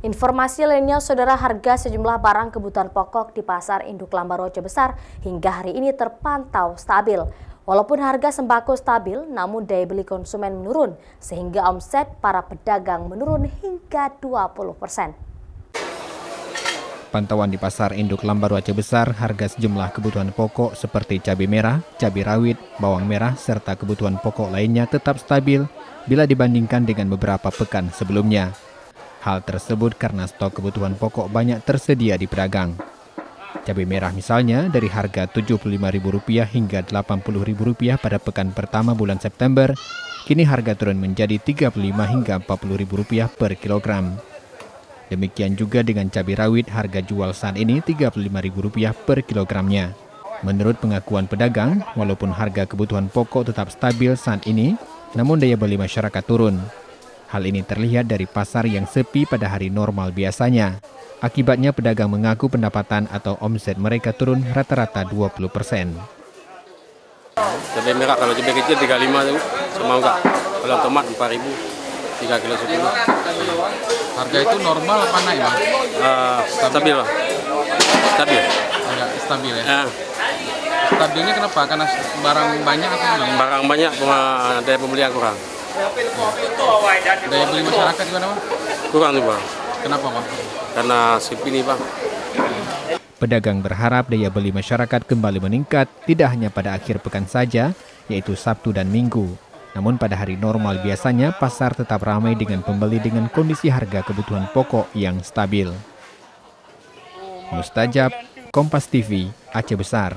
Informasi lainnya, saudara, harga sejumlah barang kebutuhan pokok di Pasar Induk Lambar Aceh Besar hingga hari ini terpantau stabil. Walaupun harga sembako stabil, namun daya beli konsumen menurun, sehingga omset para pedagang menurun hingga 20%. Pantauan di Pasar Induk Lambar Aceh Besar, harga sejumlah kebutuhan pokok seperti cabai merah, cabai rawit, bawang merah, serta kebutuhan pokok lainnya tetap stabil bila dibandingkan dengan beberapa pekan sebelumnya. Hal tersebut karena stok kebutuhan pokok banyak tersedia di pedagang. Cabai merah misalnya dari harga Rp75.000 hingga Rp80.000 pada pekan pertama bulan September, kini harga turun menjadi Rp35 hingga Rp40.000 per kilogram. Demikian juga dengan cabai rawit, harga jual saat ini Rp35.000 per kilogramnya. Menurut pengakuan pedagang, walaupun harga kebutuhan pokok tetap stabil saat ini, namun daya beli masyarakat turun. Hal ini terlihat dari pasar yang sepi pada hari normal biasanya. Akibatnya pedagang mengaku pendapatan atau omset mereka turun rata-rata 20%. Cabai merah kalau cabai kecil 35 tuh, sama enggak. Kalau tomat 4.000, 3 kilo 10. Harga itu normal apa naik, Bang? Stabil, Bang. Stabil. Agak stabil ya? Stabilnya kenapa? Karena barang banyak atau gimana? Barang banyak, daya pembelian kurang. Daya beli masyarakat gimana, Bang? Kurang tuh, Bang. Kenapa, Bang? Karena sepi nih, Bang. Pedagang berharap daya beli masyarakat kembali meningkat tidak hanya pada akhir pekan saja, yaitu Sabtu dan Minggu. Namun pada hari normal biasanya pasar tetap ramai dengan pembeli dengan kondisi harga kebutuhan pokok yang stabil. Mustajab, Kompas TV, Aceh Besar.